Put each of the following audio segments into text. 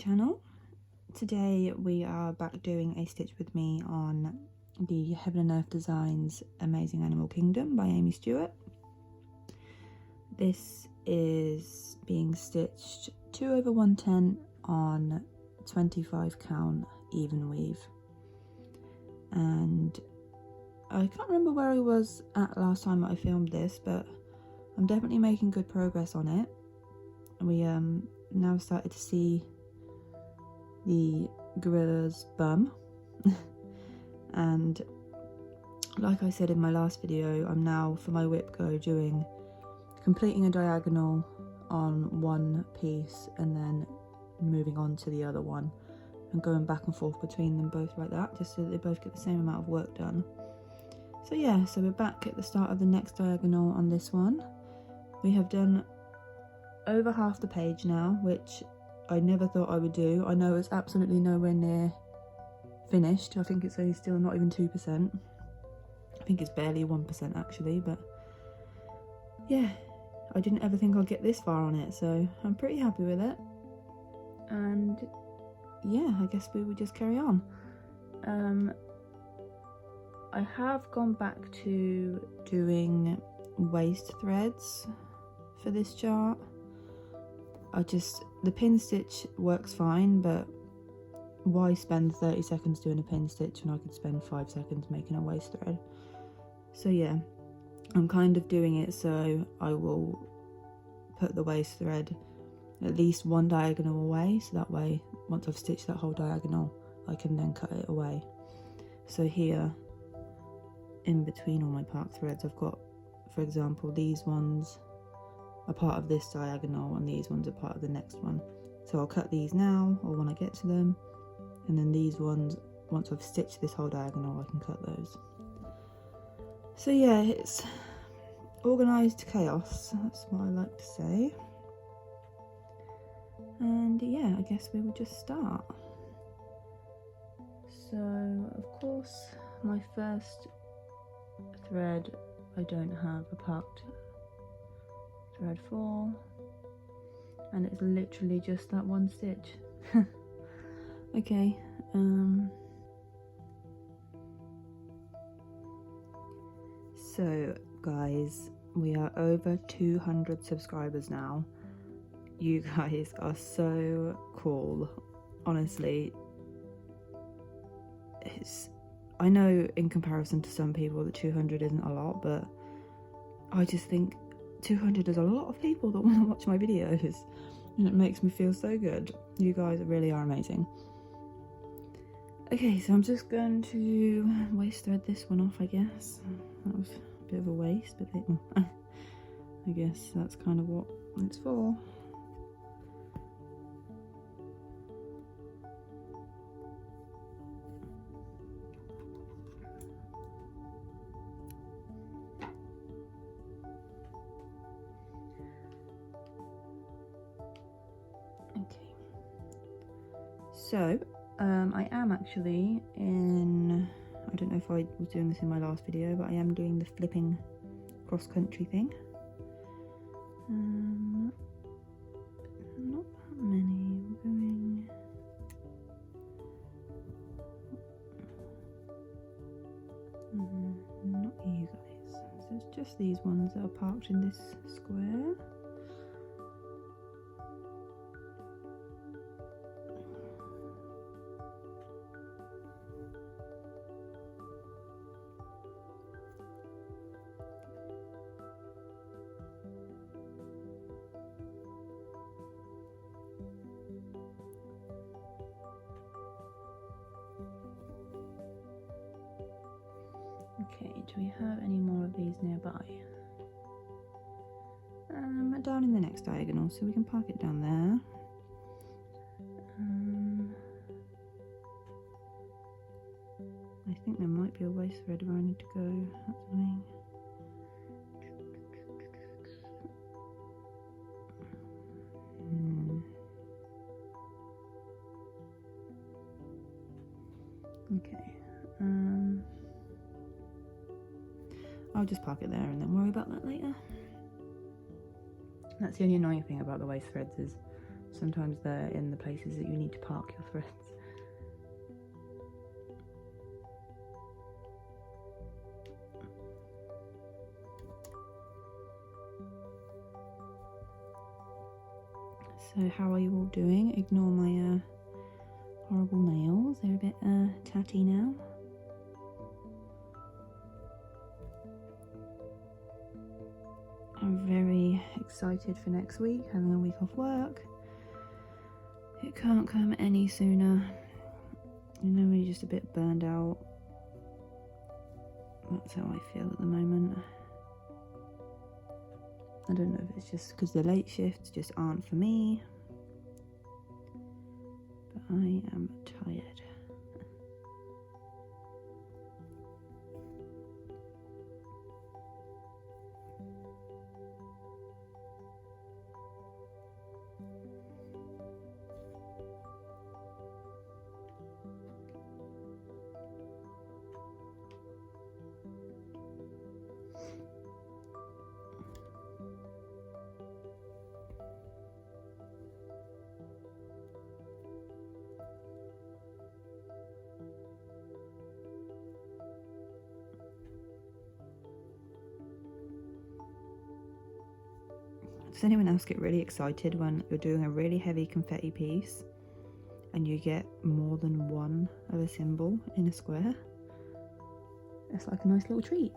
channel. Today we are back doing a stitch with me on the Heaven and Earth Designs Amazing Animal Kingdom by Aimee Stewart. This is being stitched 2/110 on 25 count even weave, and I can't remember where I was at last time that I filmed this, but I'm definitely making good progress on it. We now started to see the gorilla's bum and like I said in my last video, I'm now for my whip go completing a diagonal on one piece and then moving on to the other one and going back and forth between them both like that, just so that they both get the same amount of work done. So yeah, so we're back at the start of the next diagonal on this one. We have done over half the page now, which I never thought I would do. I know it's absolutely nowhere near finished. I think it's only still not even 2%. I think it's barely 1% actually, but yeah, I didn't ever think I'd get this far on it, so I'm pretty happy with it. And yeah, I guess we would just carry on. I have gone back to doing waist threads for this chart. The pin stitch works fine, but why spend 30 seconds doing a pin stitch when I could spend 5 seconds making a waist thread? So yeah, I'm kind of doing it so I will put the waist thread at least one diagonal away, so that way once I've stitched that whole diagonal I can then cut it away. So here in between all my part threads I've got, for example, these ones are part of this diagonal and these ones are part of the next one. So I'll cut these now or when I get to them, and then these ones, once I've stitched this whole diagonal, I can cut those. So yeah, it's organised chaos, that's what I like to say. And yeah, I guess we will just start. So of course my first thread I don't have a parked thread for, and it's literally just that one stitch. Okay, so guys, we are over 200 subscribers now. You guys are so cool, honestly. I know in comparison to some people that 200 isn't a lot, but I just think 200 is a lot of people that want to watch my videos, and it makes me feel so good. You guys really are amazing. Okay, so I'm just going to waist thread this one off, I guess. That was a bit of a waste, but I guess that's kind of what it's for. So, I am actually in, I don't know if I was doing this in my last video, but I am doing the flipping cross-country thing. Not that many, we're going... not you guys. So it's just these ones that are parked in this square. Okay, do we have any more of these nearby? Down in the next diagonal, so we can park it down there. I think there might be a waist thread where I need to go. That's annoying. Okay. I'll just park it there and then worry about that later. That's the only annoying thing about the waist threads is Sometimes they're in the places that you need to park your threads. So how are you all doing? Ignore my horrible nails, they're a bit tatty now. I'm very excited for next week, having a week off work. It can't come any sooner. You know, when you're just a bit burned out. That's how I feel at the moment. I don't know if it's just because the late shifts just aren't for me, but I am tired. Does anyone else get really excited when you're doing a really heavy confetti piece and you get more than one of a symbol in a square? It's like a nice little treat.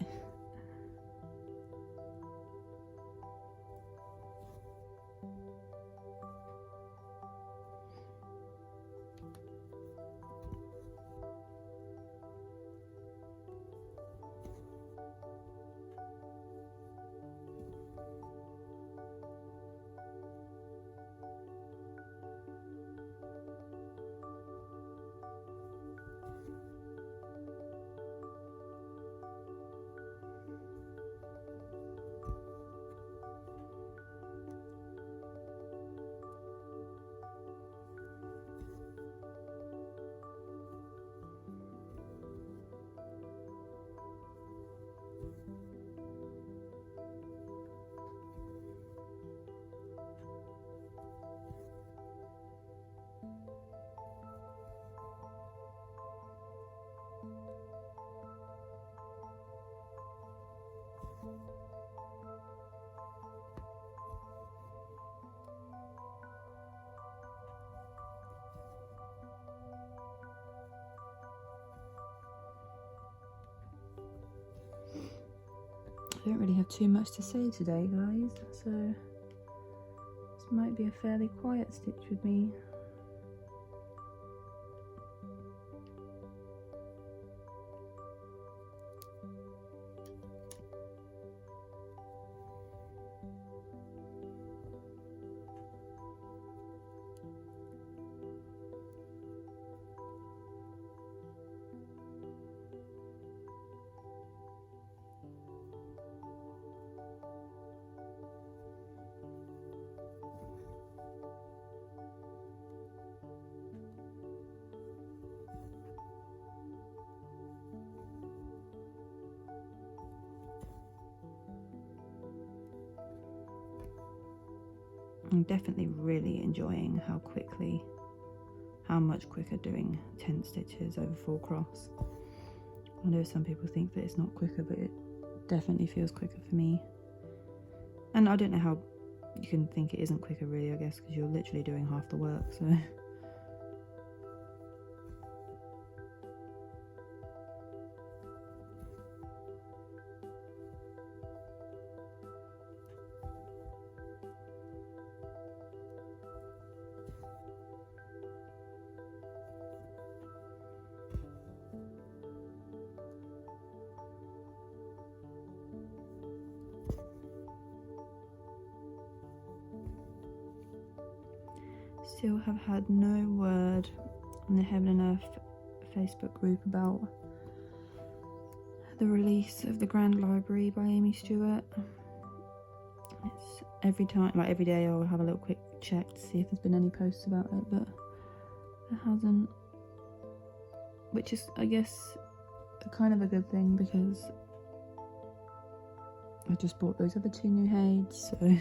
I don't really have too much to say today, guys, so this might be a fairly quiet stitch with me. I'm definitely really enjoying how much quicker doing 10 stitches over 4 cross. I know some people think that it's not quicker, but it definitely feels quicker for me. And I don't know how you can think it isn't quicker really, I guess, because you're literally doing half the work, so... Still have had no word on the Heaven and Earth Facebook group about the release of the Grand Library by Aimee Stewart. It's every day I'll have a little quick check to see if there's been any posts about it, but there hasn't, which is, I guess, kind of a good thing, because I just bought those other 2 new HAEDs, so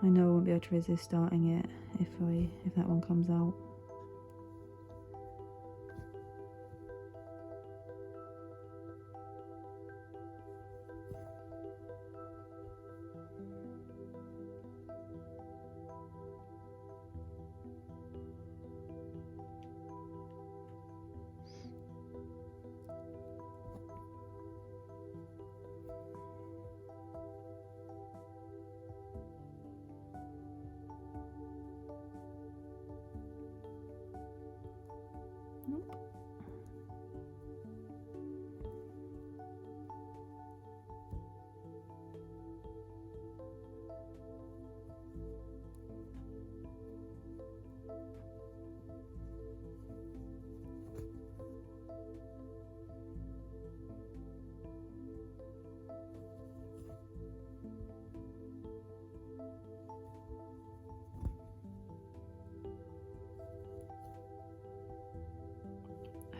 I know I won't be able to resist starting it if that one comes out.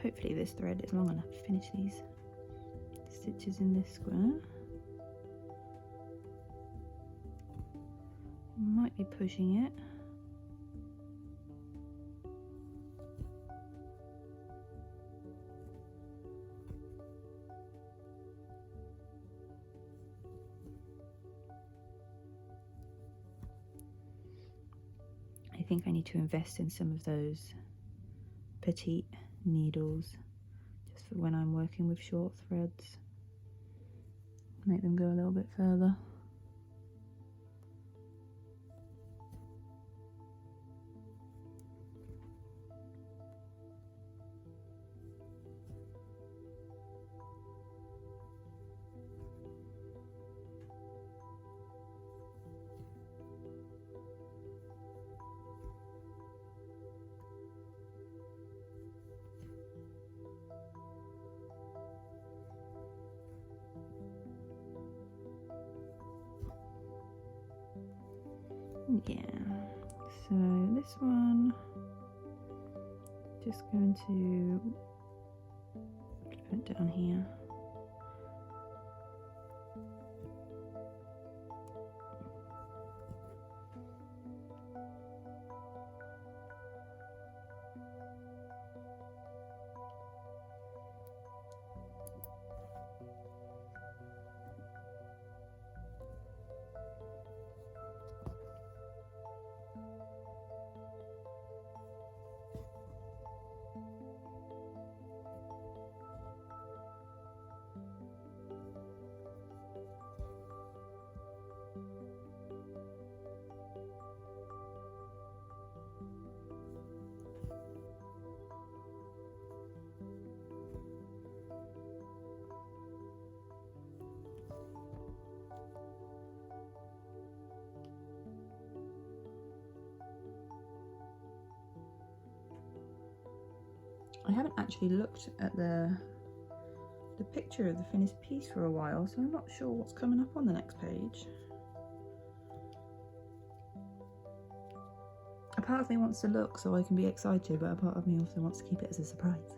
Hopefully this thread is long enough to finish these stitches in this square. Might be pushing it. I think I need to invest in some of those petite needles just for when I'm working with short threads. Make them go a little bit further. Yeah, so this one, just going to put it down here. I haven't actually looked at the picture of the finished piece for a while, so I'm not sure what's coming up on the next page. A part of me wants to look so I can be excited, but a part of me also wants to keep it as a surprise.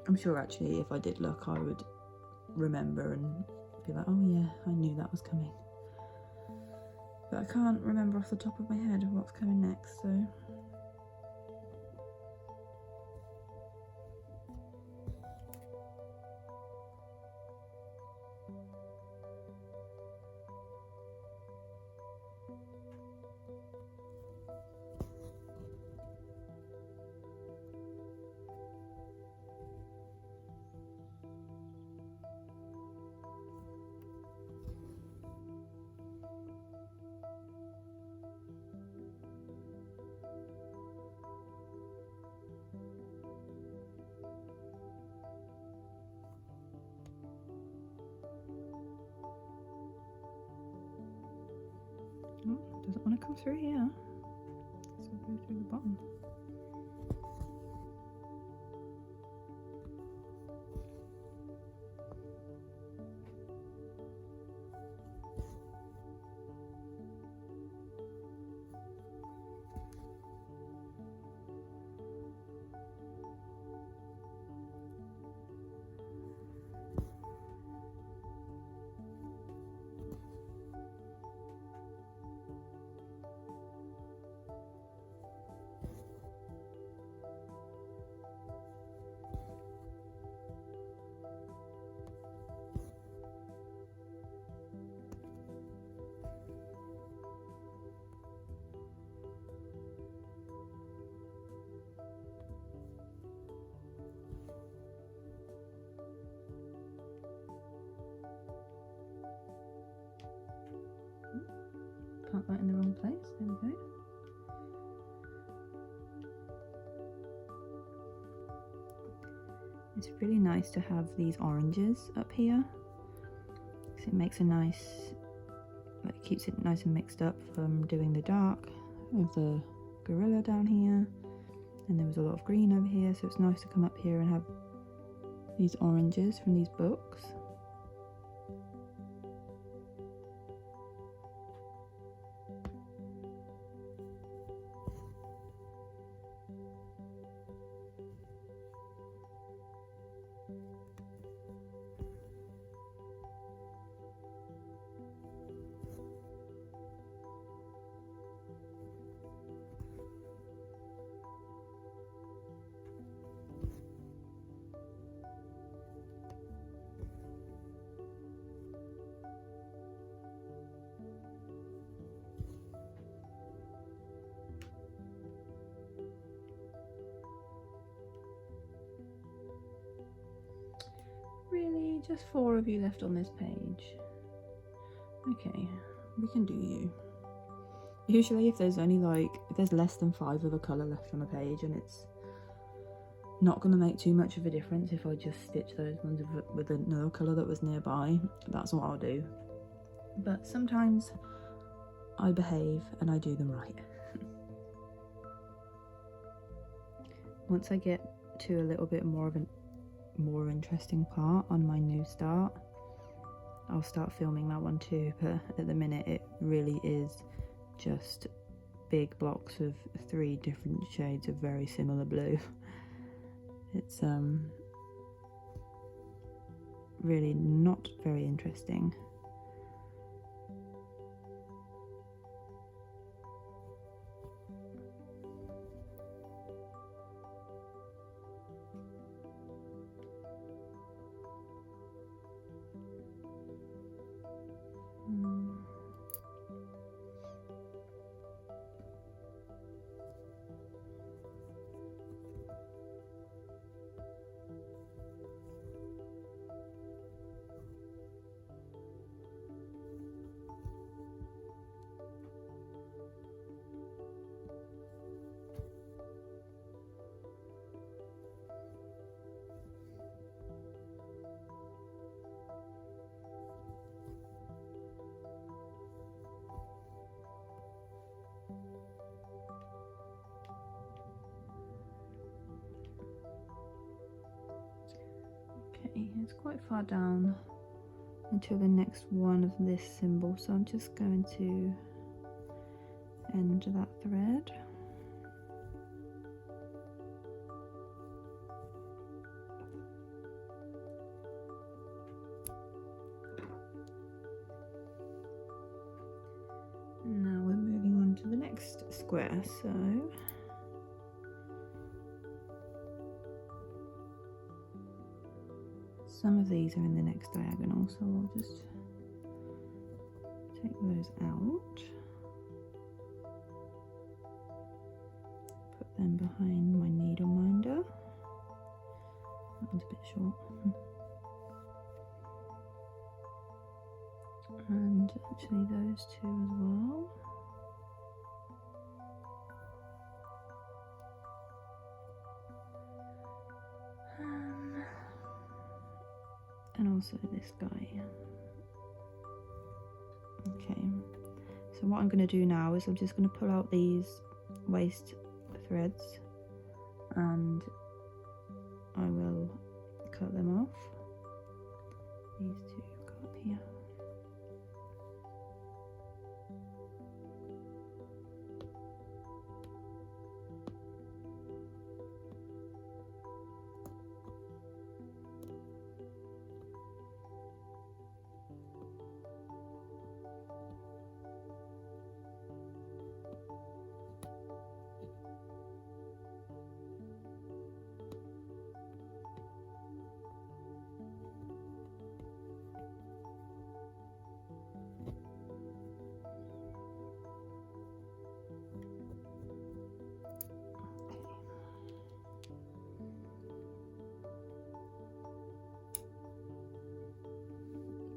I'm sure actually if I did look I would remember and be like, oh yeah, I knew that was coming. But I can't remember off the top of my head what's coming next, so... Oh, doesn't want to come through here, so I'll go through the bottom. right in the wrong place. There we go. It's really nice to have these oranges up here, because it makes a nice, like, keeps it nice and mixed up from doing the dark of the gorilla down here. And there was a lot of green over here, so it's nice to come up here and have these oranges from these books. Really? Just 4 of you left on this page? Okay, we can do you. Usually if there's only like, if there's less than 5 of a colour left on a page, and it's not going to make too much of a difference if I just stitch those ones with another colour that was nearby, that's what I'll do. But sometimes I behave and I do them right. Once I get to a little bit more of a more interesting part on my new start, I'll start filming that one too, but at the minute it really is just big blocks of 3 different shades of very similar blue. It's really not very interesting. Okay, it's quite far down until the next one of this symbol, so I'm just going to end that thread. Now we're moving on to the next square, so some of these are in the next diagonal, so I'll just take those out, put them behind my needle minder. That one's a bit short. And actually those 2 as well. And also this guy. Okay, so what I'm going to do now is I'm just going to pull out these waist threads and I will cut them off. These 2 go up here.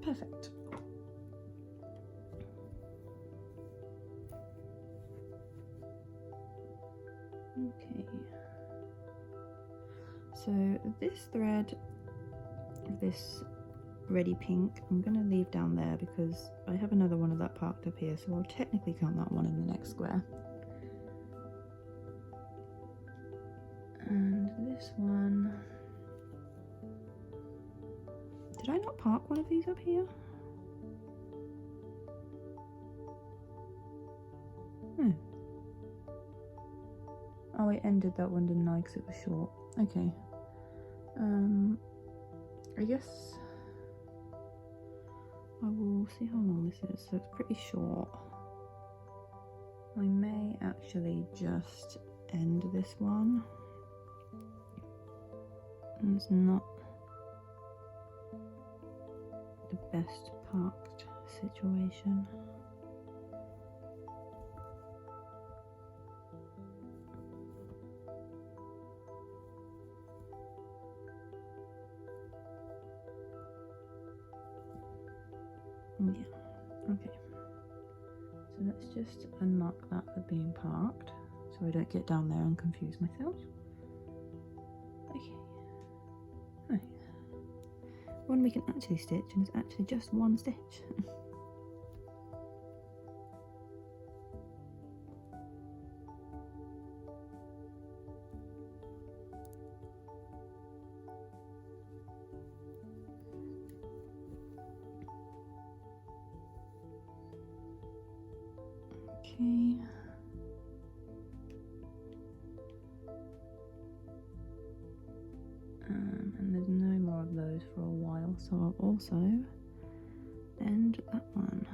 Perfect. So this thread, this reddy pink, I'm going to leave down there because I have another one of that parked up here, so I'll technically count that one in the next square. And this one, did I not park one of these up here? No. Oh, I ended that one, didn't I, because it was short. Okay. I guess I will see how long this is. So it's pretty short. I may actually just end this one. It's not the best parked situation. Yeah, okay. So let's just unmark that for being parked so I don't get down there and confuse myself. Okay. Right. One we can actually stitch, and it's actually just one stitch. Okay. And there's no more of those for a while, so I'll also end that one.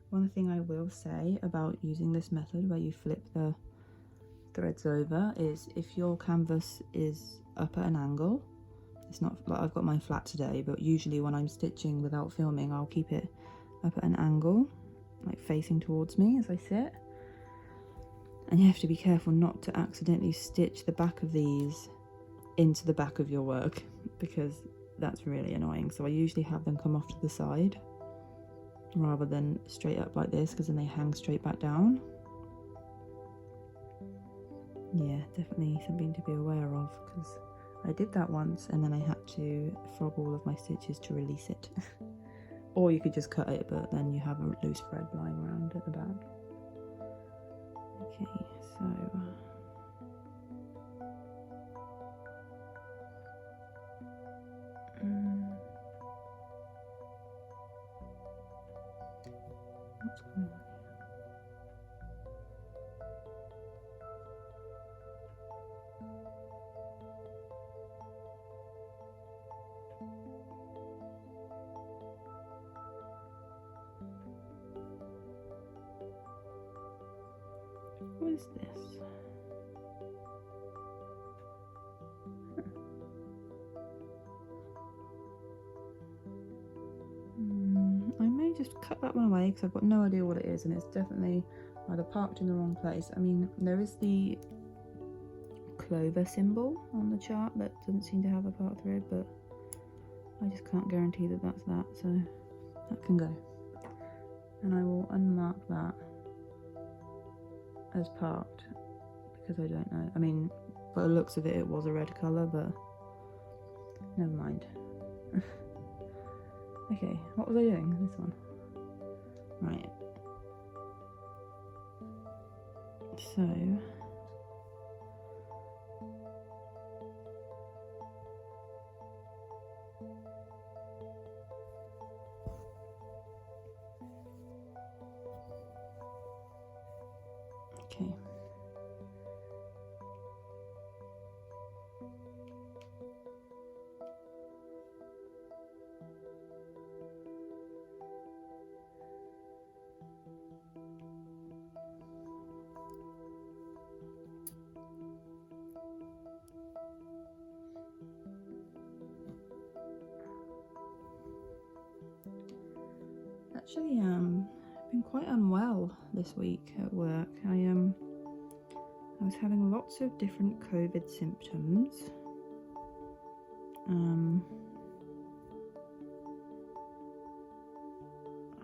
One thing I will say about using this method where you flip the threads over is if your canvas is up at an angle, it's not like I've got mine flat today, but usually when I'm stitching without filming, I'll keep it up at an angle, like facing towards me as I sit. And you have to be careful not to accidentally stitch the back of these into the back of your work, because that's really annoying. So I usually have them come off to the side rather than straight up like this, because then they hang straight back down. Yeah, definitely something to be aware of, because I did that once and then I had to frog all of my stitches to release it. Or you could just cut it, but then you have a loose thread lying around at the back. Okay, so what's going on? What is this? I may just cut that one away because I've got no idea what it is, and it's definitely either parked in the wrong place. I mean, there is the clover symbol on the chart that doesn't seem to have a part thread, but I just can't guarantee that that's that, so that can go. And I will unmark that as parked because I don't know. I mean, by the looks of it, it was a red colour, but never mind. Okay, what was I doing? This one. Right. So okay. actually been quite unwell this week at work. I was having lots of different COVID symptoms.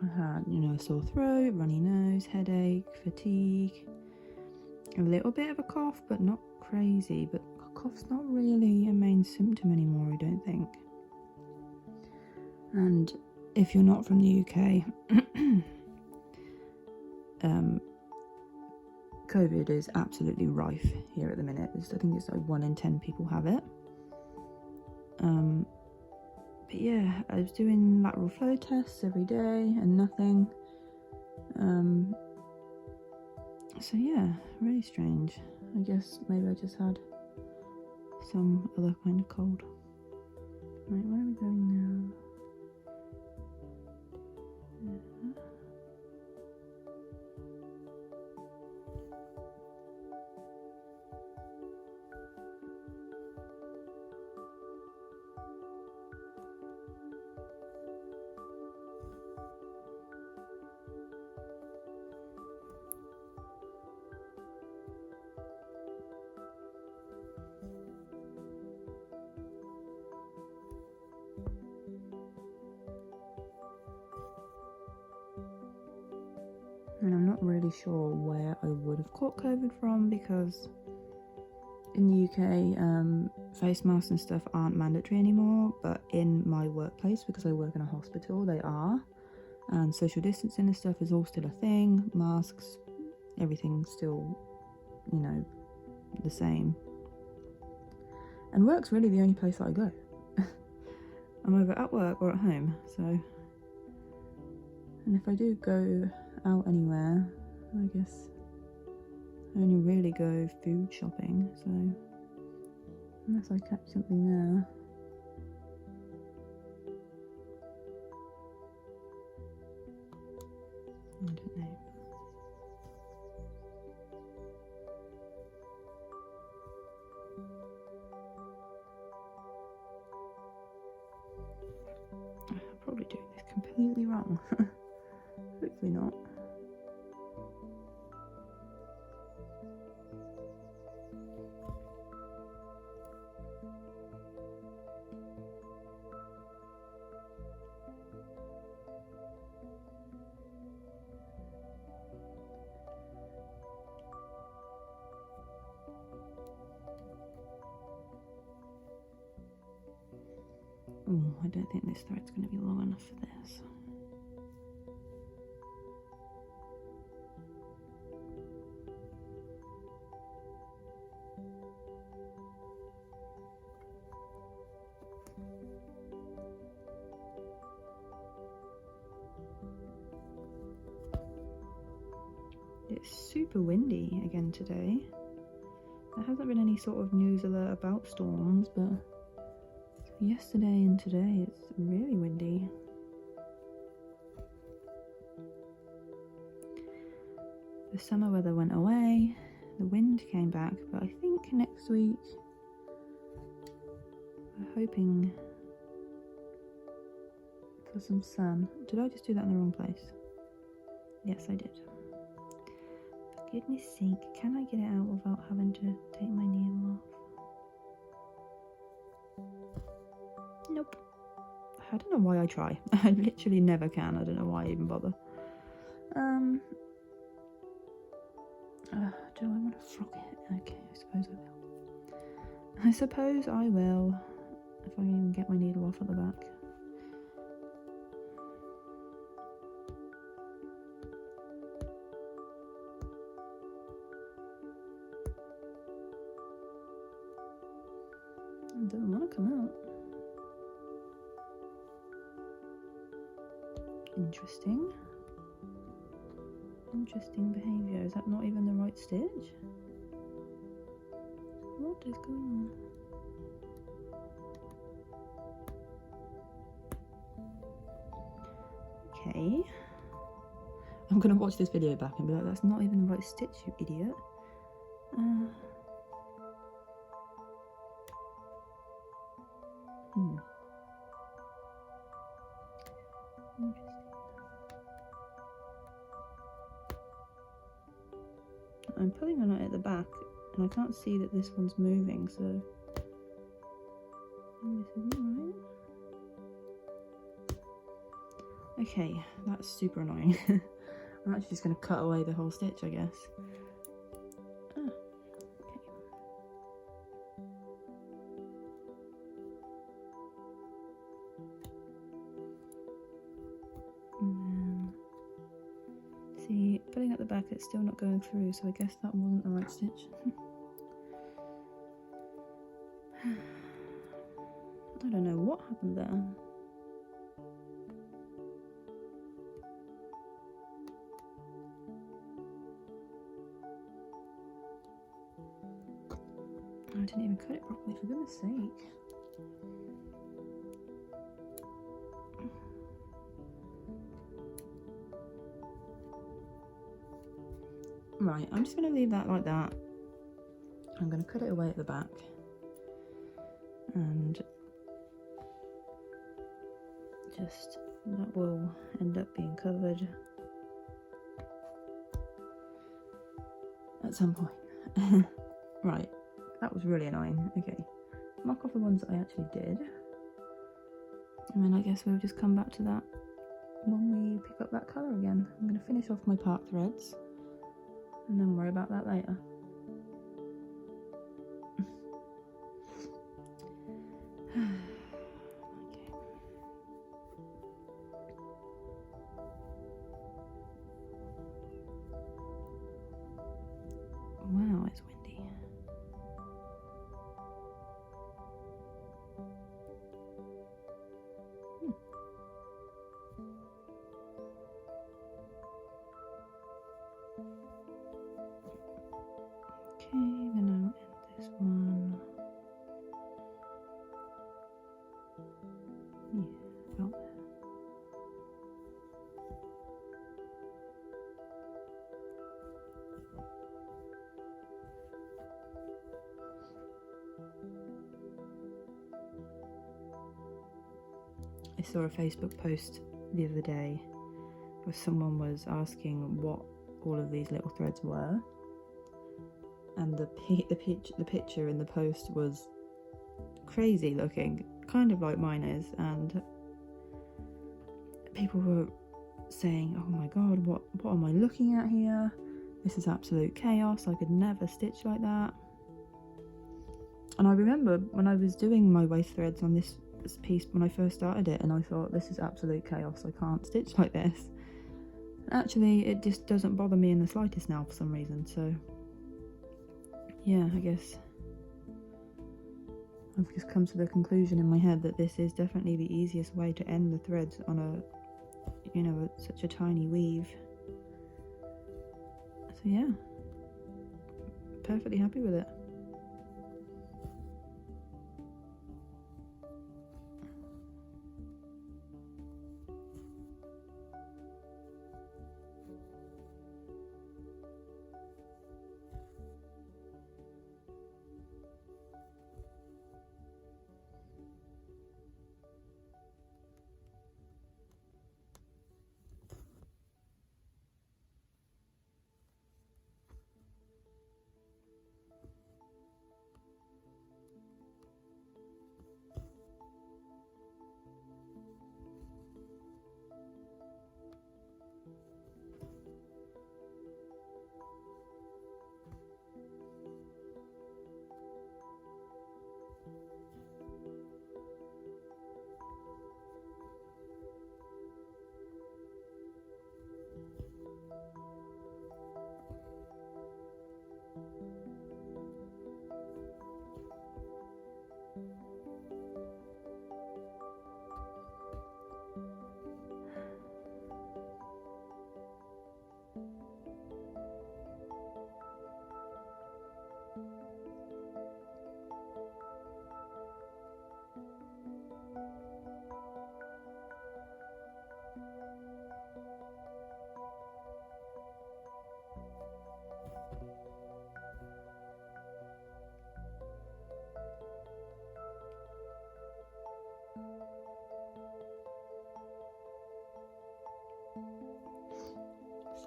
I had, a sore throat, runny nose, headache, fatigue, a little bit of a cough, but not crazy. But cough's not really a main symptom anymore, I don't think. And if you're not from the UK, COVID is absolutely rife here at the minute. I think it's like 1 in 10 people have it. But yeah, I was doing lateral flow tests every day and nothing. So yeah, really strange. I guess maybe I just had some other kind of cold. Right, where are we going now? And I'm not really sure where I would have caught COVID from, because in the UK, face masks and stuff aren't mandatory anymore, but in my workplace, because I work in a hospital, they are. And social distancing and stuff is all still a thing. Masks, everything's still, the same. And work's really the only place that I go. I'm either at work or at home, so. And if I do go out anywhere, I guess I only really go food shopping, so unless I catch something there. I don't know. I'm probably doing this completely wrong. Hopefully not. Oh, I don't think this thread's going to be long enough for this. It's super windy again today. There hasn't been any sort of news alert about storms, but yesterday and today it's really windy. The summer weather went away, the wind came back, but I think next week we're hoping for some sun. Did I just do that in the wrong place? Yes, I did. For goodness sake, can I get it out without having to take my needle off? Nope. I don't know why I try. I literally never can. I don't know why I even bother. Do I want to frock it? Okay, I suppose I will. If I can even get my needle off at the back. It doesn't want to come out. Interesting. Interesting behaviour. Is that not even the right stitch? What is going on? Okay. I'm gonna watch this video back and be like, that's not even the right stitch, you idiot. Interesting. I'm pulling on it at the back and I can't see that this one's moving, so maybe this isn't right. Okay, that's super annoying. I'm actually just going to cut away the whole stitch, I guess. Okay. And then, see, pulling at the back, it's still not going through, so I guess that wasn't the right stitch. I don't know what happened there. I didn't even cut it properly, for goodness sake. Right, I'm just going to leave that like that. I'm going to cut it away at the back. And just, that will end up being covered at some point. Right, that was really annoying. Okay, mark off the ones that I actually did. And then I guess we'll just come back to that when we pick up that colour again. I'm going to finish off my part threads and then worry about that later. Okay. Wow, it's windy. Okay, then I'll end this one. Yeah, about there. I saw a Facebook post the other day where someone was asking what all of these little threads were, and the picture in the post was crazy looking, kind of like mine is, and people were saying, oh my god, what am I looking at here? This is absolute chaos, I could never stitch like that. And I remember when I was doing my waist threads on this piece when I first started it, and I thought, this is absolute chaos, I can't stitch like this. Actually, it just doesn't bother me in the slightest now for some reason, so yeah, I guess I've just come to the conclusion in my head that this is definitely the easiest way to end the threads on a, you know, such a tiny weave. So yeah, perfectly happy with it.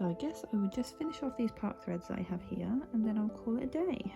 So I guess I would just finish off these part threads that I have here, and then I'll call it a day.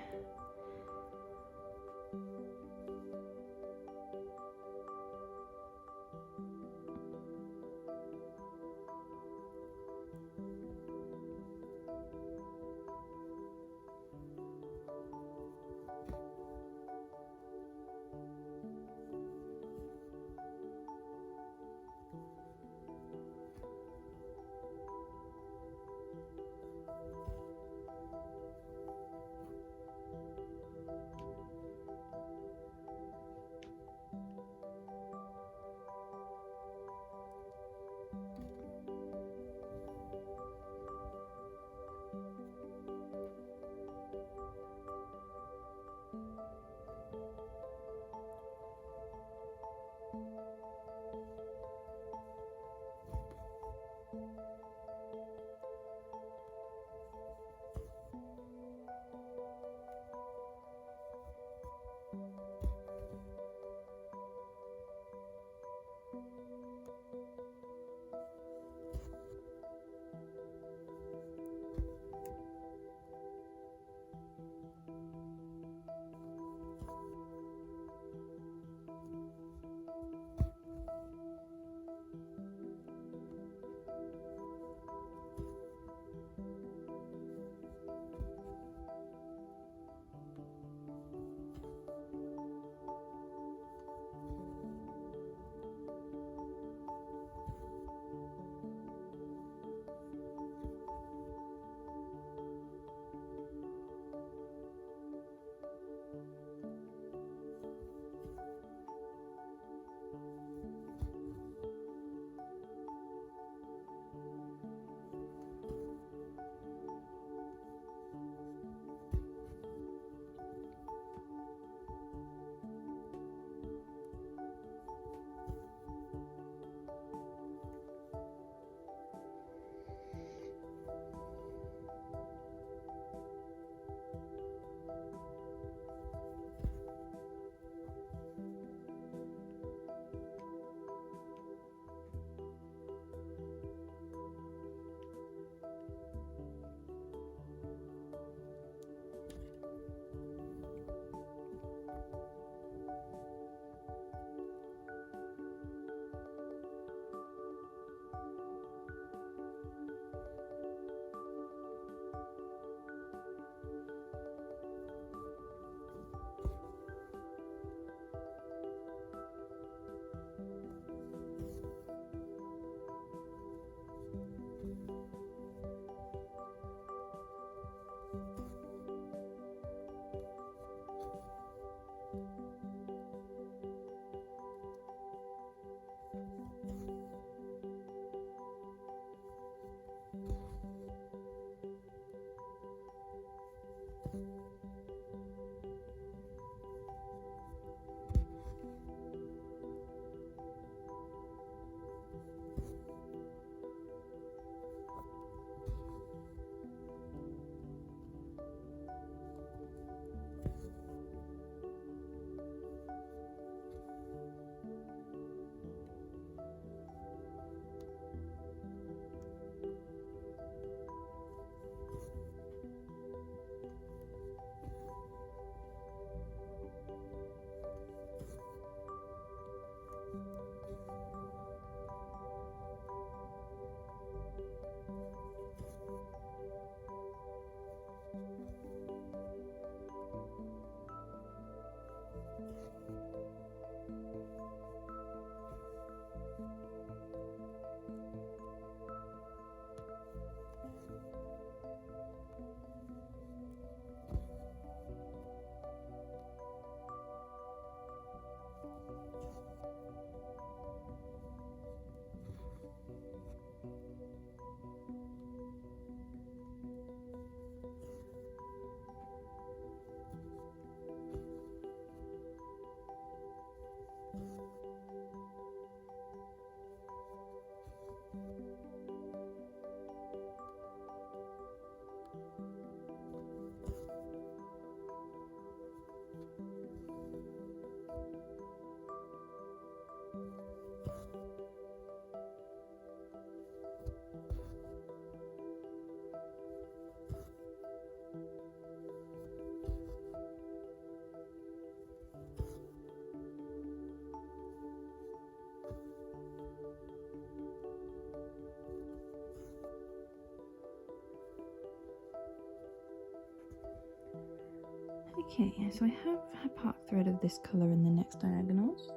Okay, so I have a part thread of this colour in the next diagonal, so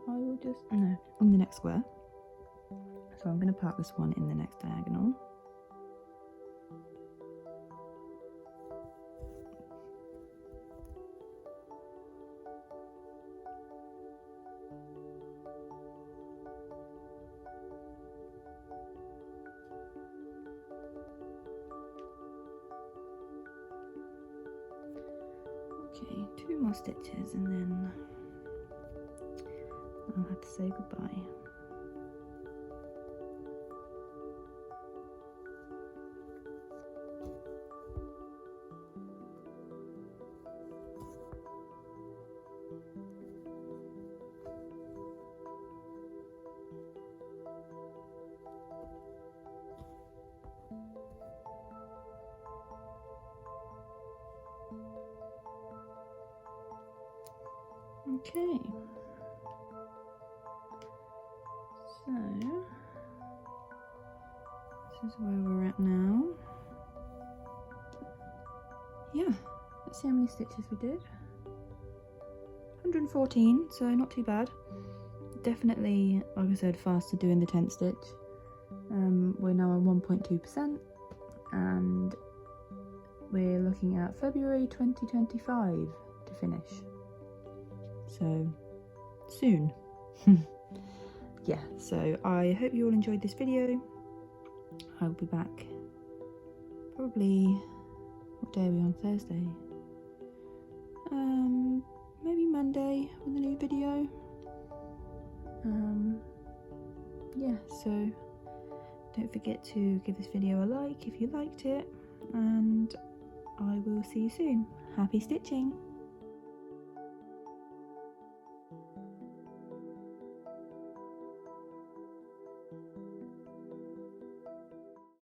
I will just, no, in the next square. So I'm going to part this one in the next diagonal. Okay, 2 more stitches and then I'll have to say goodbye. Okay, so this is where we're at now. Yeah, let's see how many stitches we did. 114, so not too bad. Definitely, like I said, faster doing the 10th stitch. We're now on 1.2% and we're looking at February 2025 to finish. So soon. Yeah, so I hope you all enjoyed this video. I'll be back probably, what day are we on? Thursday? Maybe Monday with a new video. Yeah, so don't forget to give this video a like if you liked it, and I will see you soon. Happy stitching!